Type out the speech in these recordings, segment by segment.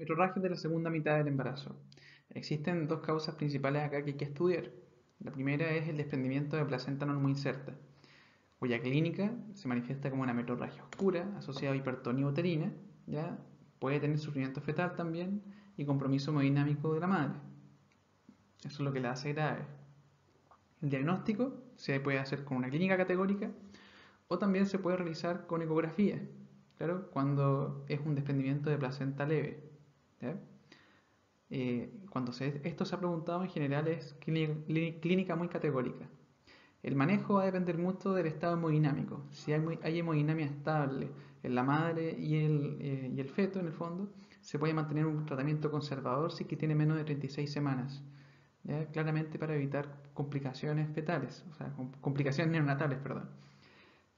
Metrorragia de la segunda mitad del embarazo. Existen dos causas principales acá que hay que estudiar. La primera es el desprendimiento de placenta normoinserta, cuya clínica se manifiesta como una metrorragia oscura asociada a hipertonía uterina, ¿ya? Puede tener sufrimiento fetal también y compromiso hemodinámico de la madre. Eso es lo que la hace grave. El diagnóstico se puede hacer con una clínica categórica o también se puede realizar con ecografía, claro, cuando es un desprendimiento de placenta leve. ¿Ya? Esto se ha preguntado en general es clínica muy categórica. El manejo va a depender mucho del estado hemodinámico. Si hay hemodinamia estable en la madre y el feto, en el fondo, se puede mantener un tratamiento conservador si es que tiene menos de 36 semanas. ¿Ya? Claramente para evitar complicaciones fetales, o sea, complicaciones neonatales, perdón.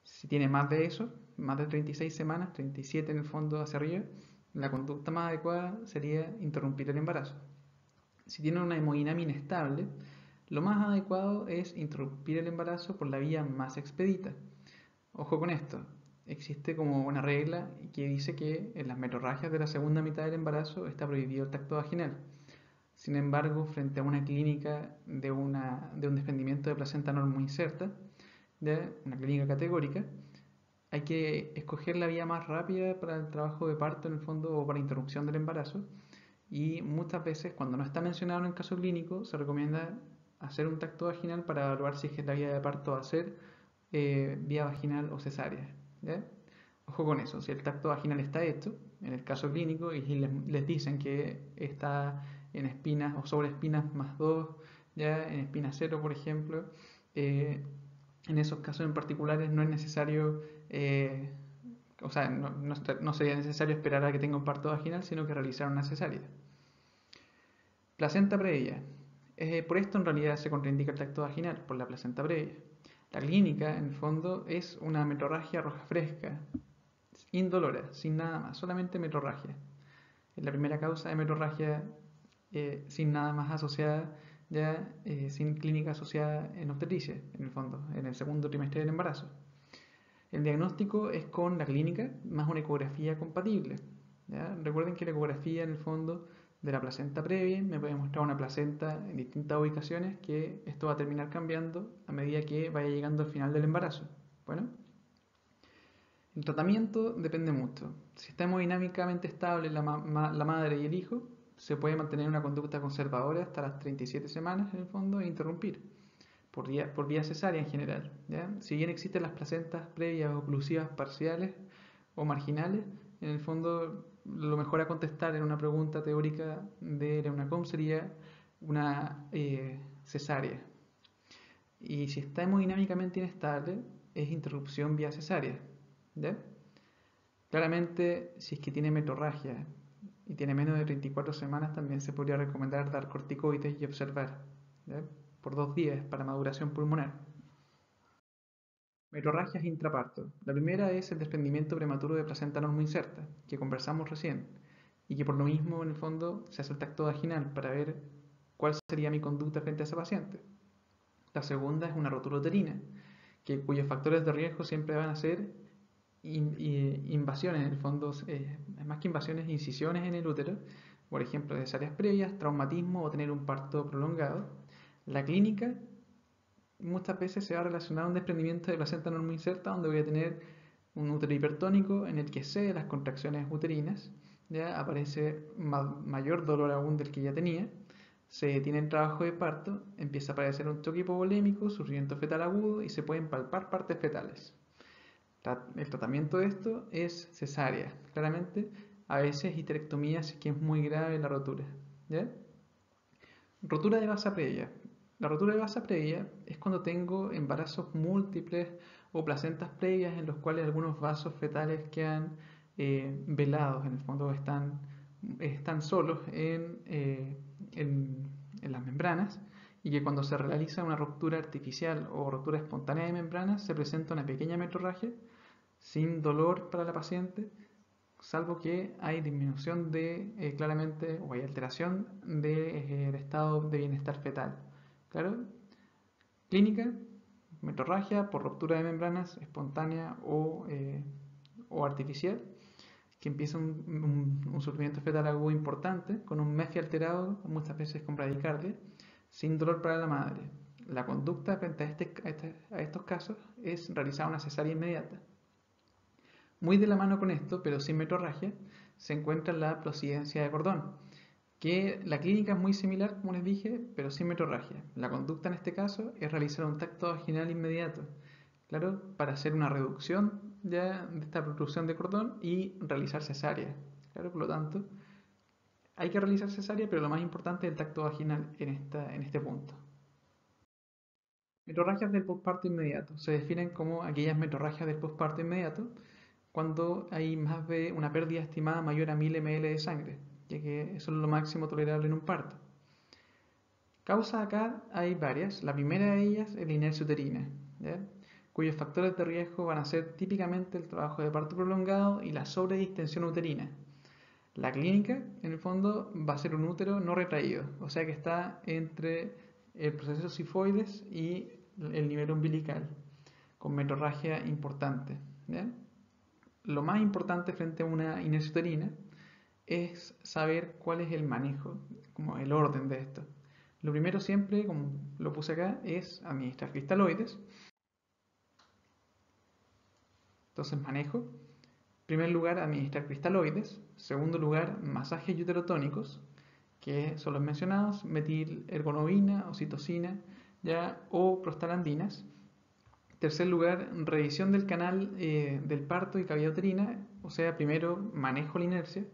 Si tiene más de eso, más de 36 semanas, 37 en el fondo hacia arriba, la conducta más adecuada sería interrumpir el embarazo. Si tiene una hemodinamia inestable, lo más adecuado es interrumpir el embarazo por la vía más expedita. Ojo con esto, existe como una regla que dice que en las metrorragias de la segunda mitad del embarazo está prohibido el tacto vaginal. Sin embargo, frente a una clínica de un desprendimiento de placenta normoinserta, de una clínica categórica, hay que escoger la vía más rápida para el trabajo de parto en el fondo o para interrupción del embarazo, y muchas veces cuando no está mencionado en el caso clínico se recomienda hacer un tacto vaginal para evaluar si es que la vía de parto va a ser vía vaginal o cesárea. ¿Ya? Ojo con eso, si el tacto vaginal está hecho, en el caso clínico, y les dicen que está en espinas o sobre espinas más 2, ya en espina 0, por ejemplo, eh, en esos casos en particulares no es necesario, o sea, no sería necesario esperar a que tenga un parto vaginal, sino que realizar una cesárea. Placenta previa. Por esto en realidad se contraindica el tacto vaginal, por la placenta previa. La clínica, en el fondo, es una metrorragia roja fresca, indolora, sin nada más, solamente metrorragia. Es la primera causa de metrorragia sin nada más asociada, ya sin clínica asociada en obstetricia, en el fondo, en el segundo trimestre del embarazo. El diagnóstico es con la clínica más una ecografía compatible. ¿Ya? Recuerden que la ecografía en el fondo de la placenta previa me puede mostrar una placenta en distintas ubicaciones, que esto va a terminar cambiando a medida que vaya llegando al final del embarazo. Bueno, el tratamiento depende mucho. Si está hemodinámicamente estable la madre y el hijo, se puede mantener una conducta conservadora hasta las 37 semanas en el fondo e interrumpir por vía cesárea en general. ¿Ya? Si bien existen las placentas previas o oclusivas parciales o marginales, en el fondo lo mejor a contestar en una pregunta teórica de la UNACOM sería una cesárea. Y si está hemodinámicamente inestable, es interrupción vía cesárea. ¿Ya? Claramente, si es que tiene metrorragia y tiene menos de 34 semanas, también se podría recomendar dar corticoides y observar, ¿ya? Por 2 días para maduración pulmonar. Metrorragias intraparto. La primera es el desprendimiento prematuro de placenta normoinserta, que conversamos recién, y que por lo mismo, en el fondo, se hace el tacto vaginal para ver cuál sería mi conducta frente a esa paciente. La segunda es una rotura uterina, cuyos factores de riesgo siempre van a ser invasiones, en el fondo, más que invasiones, incisiones en el útero, por ejemplo, cesáreas previas, traumatismo o tener un parto prolongado. La clínica muchas veces se va a relacionar a un desprendimiento de placenta normoinserta, donde voy a tener un útero hipertónico en el que cede las contracciones uterinas, ya aparece mayor dolor aún del que ya tenía, se detiene el trabajo de parto, empieza a aparecer un choque hipovolémico, sufrimiento fetal agudo y se pueden palpar partes fetales. El tratamiento de esto es cesárea, claramente, a veces histerectomía si es que es muy grave la rotura. ¿Ya? Rotura de vasa previa. La rotura de vasa previa es cuando tengo embarazos múltiples o placentas previas en los cuales algunos vasos fetales quedan velados, en el fondo están solos en las membranas, y que cuando se realiza una ruptura artificial o ruptura espontánea de membranas se presenta una pequeña metrorragia sin dolor para la paciente, salvo que hay disminución claramente, o hay alteración del estado de bienestar fetal. ¿Claro? Clínica, metrorragia por ruptura de membranas espontánea o artificial, que empieza un sufrimiento fetal agudo importante, con un MEFI alterado, muchas veces con bradicardia, sin dolor para la madre. La conducta frente a estos casos es realizar una cesárea inmediata. Muy de la mano con esto, pero sin metrorragia, se encuentra la prosidencia de cordón, que la clínica es muy similar, como les dije, pero sin metrorragia. La conducta en este caso es realizar un tacto vaginal inmediato, claro, para hacer una reducción ya de esta protrusión de cordón y realizar cesárea. Claro, por lo tanto, hay que realizar cesárea, pero lo más importante es el tacto vaginal en este punto. Metrorragias del posparto inmediato. Se definen como aquellas metrorragias del posparto inmediato cuando hay más de una pérdida estimada mayor a 1000 ml de sangre, ya que eso es lo máximo tolerable en un parto. Causas acá hay varias. La primera de ellas es la inercia uterina, ¿ya? Cuyos factores de riesgo van a ser típicamente el trabajo de parto prolongado y la sobredistensión uterina. La clínica, en el fondo, va a ser un útero no retraído, o sea que está entre el proceso sifoides y el nivel umbilical, con metrorragia importante, ¿ya? Lo más importante frente a una inercia uterina es saber cuál es el manejo, como el orden de esto. Lo primero siempre, como lo puse acá, es administrar cristaloides. Entonces manejo. En primer lugar, administrar cristaloides. Segundo lugar, masajes uterotónicos, que son los mencionados, metil-ergonovina, oxitocina, ya, o prostaglandinas. Tercer lugar, revisión del canal del parto y cavidad uterina, o sea, primero manejo la inercia,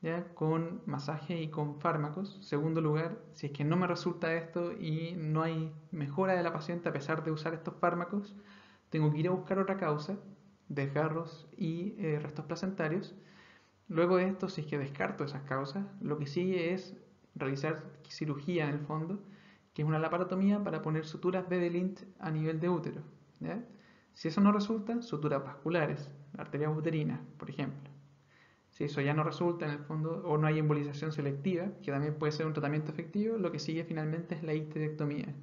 ¿ya? Con masaje y con fármacos. Segundo lugar, si es que no me resulta esto y no hay mejora de la paciente a pesar de usar estos fármacos, tengo que ir a buscar otra causa, desgarros y restos placentarios. Luego de esto, si es que descarto esas causas, lo que sigue es realizar cirugía en el fondo, que es una laparotomía para poner suturas Bedelint a nivel de útero, ¿ya? Si eso no resulta, suturas vasculares, arterias uterinas, por ejemplo. Si eso ya no resulta en el fondo, o no hay embolización selectiva, que también puede ser un tratamiento efectivo, lo que sigue finalmente es la histerectomía.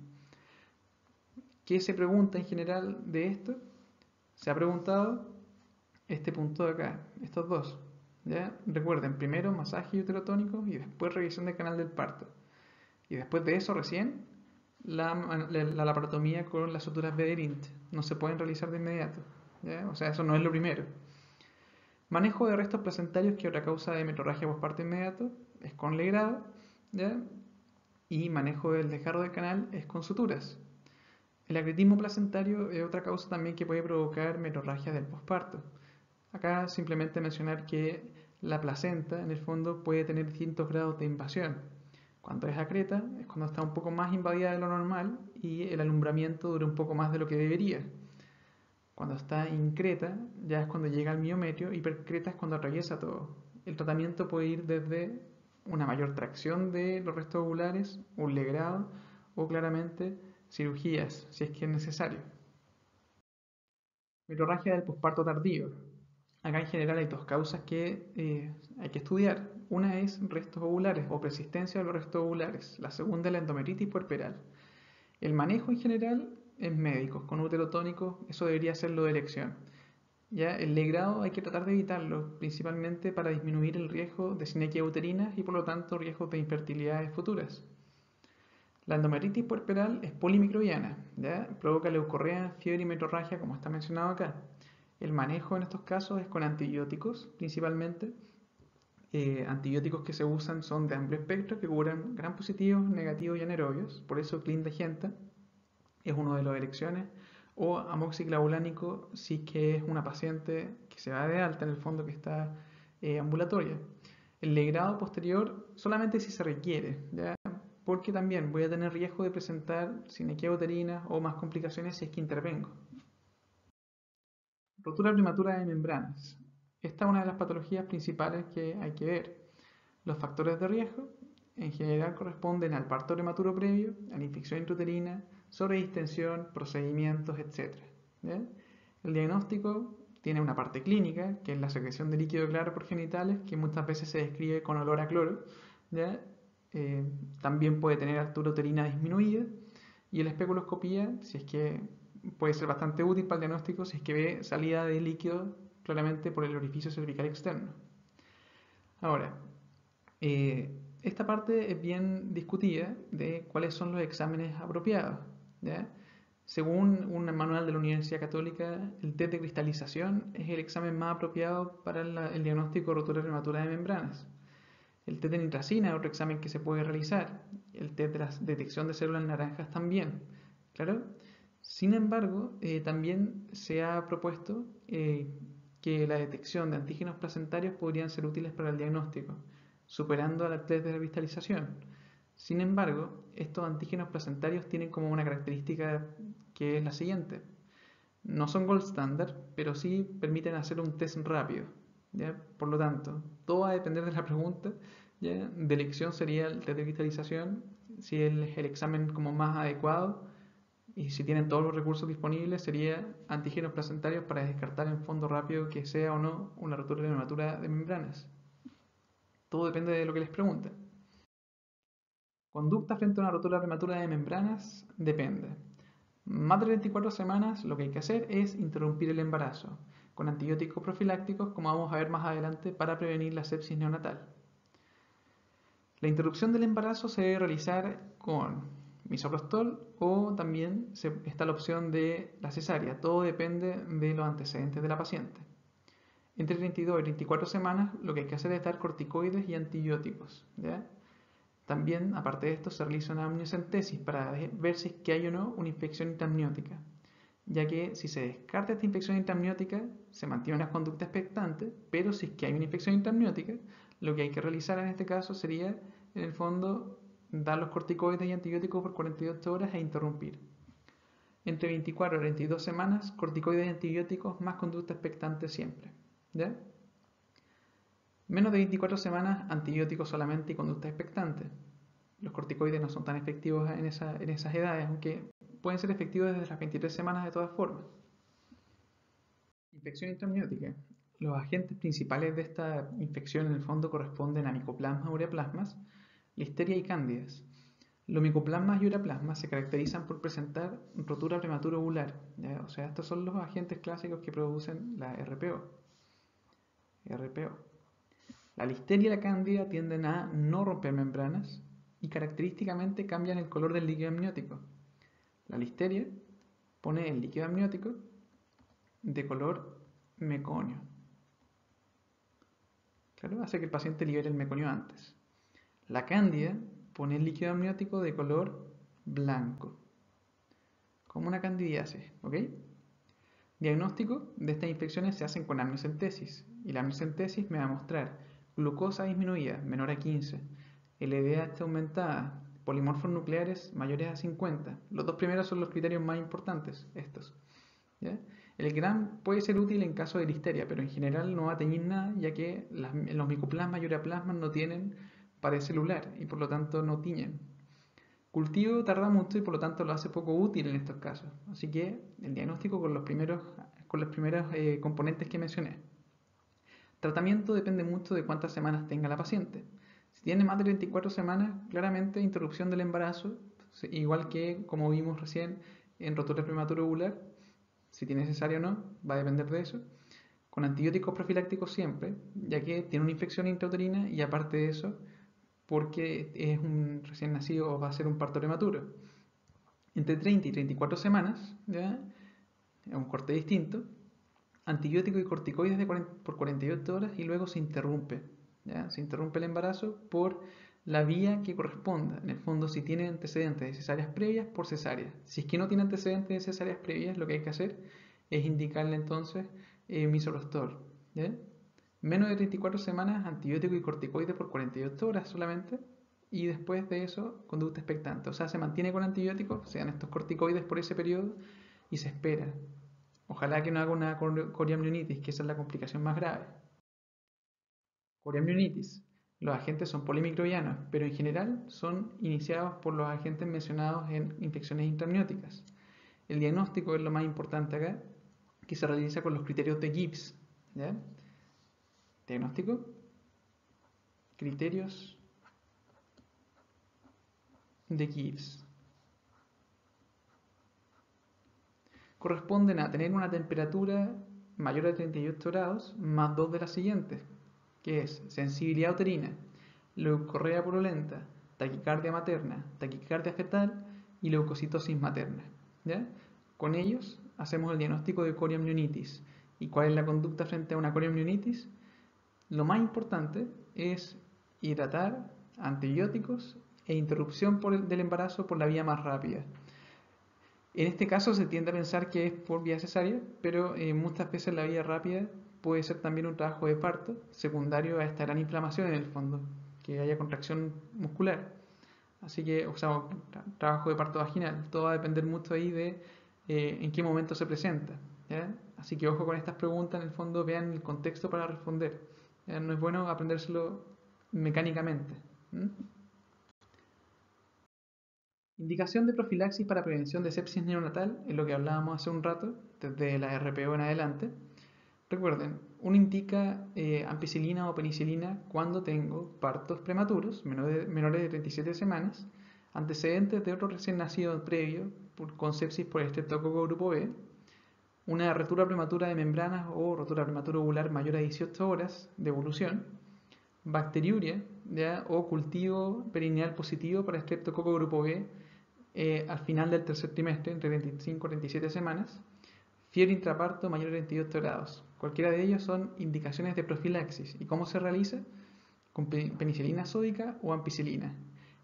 ¿Qué se pregunta en general de esto? Se ha preguntado este punto de acá, estos dos. ¿Ya? Recuerden, primero masaje uterotónico y después revisión del canal del parto. Y después de eso recién la laparotomía con las suturas Bedelint. No se pueden realizar de inmediato, ¿ya? O sea, eso no es lo primero. Manejo de restos placentarios, que otra causa de metrorragia posparto inmediato, es con legrado, ¿ya? Y manejo del desgarro del canal es con suturas. El acretismo placentario es otra causa también que puede provocar metrorragia del posparto. Acá simplemente mencionar que la placenta en el fondo puede tener distintos grados de invasión. Cuando es acreta es cuando está un poco más invadida de lo normal y el alumbramiento dura un poco más de lo que debería. Cuando está increta ya es cuando llega al miometrio, hipercreta es cuando atraviesa todo. El tratamiento puede ir desde una mayor tracción de los restos ovulares, un legrado o claramente cirugías si es que es necesario. Metrorragia del posparto tardío. Acá en general hay dos causas que hay que estudiar. Una es restos ovulares o persistencia de los restos ovulares. La segunda es la endometritis puerperal. El manejo en general es médico, con útero tónico, eso debería ser lo de elección. Ya el legrado hay que tratar de evitarlo, principalmente para disminuir el riesgo de sinequia uterina y por lo tanto riesgos de infertilidades futuras. La endometritis puerperal es polimicrobiana, ¿ya? Provoca leucorrea, fiebre y metrorragia, como está mencionado acá. El manejo en estos casos es con antibióticos, principalmente. Antibióticos que se usan son de amplio espectro, que cubren gram positivos, negativos y anaerobios. Por eso clindegenta es una de las elecciones. O amoxiclavulánico si es que es una paciente que se va de alta, en el fondo que está ambulatoria. El legrado posterior solamente si se requiere, ¿ya? Porque también voy a tener riesgo de presentar sinequia uterina o más complicaciones si es que intervengo. Rotura prematura de membranas. Esta es una de las patologías principales que hay que ver. Los factores de riesgo en general corresponden al parto prematuro previo, a la infección intrauterina, sobredistensión, procedimientos, etc. ¿Ya? El diagnóstico tiene una parte clínica, que es la secreción de líquido claro por genitales, que muchas veces se describe con olor a cloro. ¿Ya? También puede tener altura uterina disminuida, y la especuloscopía, si es que puede ser bastante útil para el diagnóstico, si es que ve salida de líquido claramente por el orificio cervical externo. Ahora, esta parte es bien discutida de cuáles son los exámenes apropiados, ¿ya? Según un manual de la Universidad Católica, el test de cristalización es el examen más apropiado para el diagnóstico de rotura prematura de membranas. El test de nitracina es otro examen que se puede realizar. El test de la detección de células naranjas también. ¿Claro? Sin embargo, también se ha propuesto que la detección de antígenos placentarios podrían ser útiles para el diagnóstico, superando al test de la cristalización. Sin embargo, estos antígenos placentarios tienen como una característica que es la siguiente. No son gold standard, pero sí permiten hacer un test rápido, ¿ya? Por lo tanto, todo va a depender de la pregunta, ¿ya? De elección sería el test de cristalización, si es el examen como más adecuado y si tienen todos los recursos disponibles sería antígenos placentarios para descartar en fondo rápido que sea o no una rotura prematura de membranas. Todo depende de lo que les pregunten. Conducta frente a una rotura prematura de membranas depende. Más de 24 semanas lo que hay que hacer es interrumpir el embarazo con antibióticos profilácticos, como vamos a ver más adelante, para prevenir la sepsis neonatal. La interrupción del embarazo se debe realizar con misoprostol o también está la opción de la cesárea. Todo depende de los antecedentes de la paciente. Entre 32 y 34 semanas lo que hay que hacer es dar corticoides y antibióticos, ¿ya? También, aparte de esto, se realiza una amniocentesis para ver si es que hay o no una infección intramniótica, ya que si se descarta esta infección intramniótica, se mantiene una conducta expectante, pero si es que hay una infección intramniótica, lo que hay que realizar en este caso sería, en el fondo, dar los corticoides y antibióticos por 48 horas e interrumpir. Entre 24 y 32 semanas, corticoides y antibióticos más conducta expectante siempre, ¿ya? Menos de 24 semanas, antibióticos solamente y conducta expectante. Los corticoides no son tan efectivos en esas edades, aunque pueden ser efectivos desde las 23 semanas de todas formas. Infección intramniótica. Los agentes principales de esta infección en el fondo corresponden a micoplasmas, ureaplasmas, listeria y cándidas. Los micoplasmas y ureaplasmas se caracterizan por presentar rotura prematura ovular, ¿ya? O sea, estos son los agentes clásicos que producen la RPO. La listeria y la cándida tienden a no romper membranas y característicamente cambian el color del líquido amniótico. La listeria pone el líquido amniótico de color meconio. Claro, hace que el paciente libere el meconio antes. La cándida pone el líquido amniótico de color blanco, como una candidiasis, ¿ok? Diagnóstico de estas infecciones se hacen con amniocentesis y la amniocentesis me va a mostrar glucosa disminuida, menor a 15, LDH aumentada, polimorfos nucleares mayores a 50. Los dos primeros son los criterios más importantes, estos, ¿ya? El GRAM puede ser útil en caso de listeria, pero en general no va a teñir nada, ya que los micoplasmas y ureaplasmas no tienen pared celular y por lo tanto no tiñen. Cultivo tarda mucho y por lo tanto lo hace poco útil en estos casos. Así que el diagnóstico con los primeros componentes que mencioné. Tratamiento depende mucho de cuántas semanas tenga la paciente. Si tiene más de 24 semanas, claramente interrupción del embarazo, igual que como vimos recién en rotura prematura ovular, si tiene cesárea o no, va a depender de eso. Con antibióticos profilácticos siempre, ya que tiene una infección intrauterina y aparte de eso, porque es un recién nacido o va a ser un parto prematuro. Entre 30 y 34 semanas, ¿ya? Es un corte distinto, antibióticos y corticoides por 48 horas y luego se interrumpe, ¿ya? Se interrumpe el embarazo por la vía que corresponda. En el fondo, si tiene antecedentes de cesáreas previas, por cesárea. Si es que no tiene antecedentes de cesáreas previas, lo que hay que hacer es indicarle entonces misoprostol, ¿ya? Menos de 34 semanas, antibiótico y corticoides por 48 horas solamente. Y después de eso, conducta expectante. O sea, se mantiene con antibióticos, sean estos corticoides por ese periodo, y se espera. Ojalá que no haga una coriamnionitis, que esa es la complicación más grave. Coriamnionitis. Los agentes son polimicrobianos, pero en general son iniciados por los agentes mencionados en infecciones intramnióticas. El diagnóstico es lo más importante acá, que se realiza con los criterios de Gibbs, ¿ya? Diagnóstico, criterios de Gibbs. Corresponden a tener una temperatura mayor a 38 grados más dos de las siguientes. que es sensibilidad uterina, leucorrea purulenta, taquicardia materna, taquicardia fetal y leucocitosis materna. ¿Ya? Con ellos hacemos el diagnóstico de coriamnionitis. ¿Y cuál es la conducta frente a una coriamnionitis? Lo más importante es hidratar, antibióticos e interrupción del embarazo por la vía más rápida. En este caso se tiende a pensar que es por vía cesárea, pero muchas veces la vía rápida puede ser también un trabajo de parto secundario a esta gran inflamación en el fondo, que haya contracción muscular. Así que, o sea, trabajo de parto vaginal. Todo va a depender mucho ahí de en qué momento se presenta. ¿Ya? Así que ojo con estas preguntas, en el fondo vean el contexto para responder. ¿Ya? No es bueno aprendérselo mecánicamente. ¿Mm? Indicación de profilaxis para prevención de sepsis neonatal, es lo que hablábamos hace un rato, desde la RPO en adelante. Recuerden, uno indica ampicilina o penicilina cuando tengo partos prematuros, menores de 37 semanas, antecedentes de otro recién nacido previo con sepsis por estreptococo grupo B, una rotura prematura de membranas o rotura prematura ovular mayor a 18 horas de evolución, bacteriuria ¿ya? O cultivo perineal positivo para estreptococo grupo B al final del tercer trimestre, entre 25 y 37 semanas, fiebre intraparto mayor de 38 grados. Cualquiera de ellos son indicaciones de profilaxis. ¿Y cómo se realiza? Con penicilina sódica o ampicilina.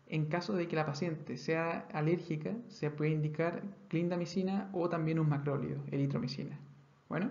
En caso de que la paciente sea alérgica, se puede indicar clindamicina o también un macróleo, eritromicina. Bueno.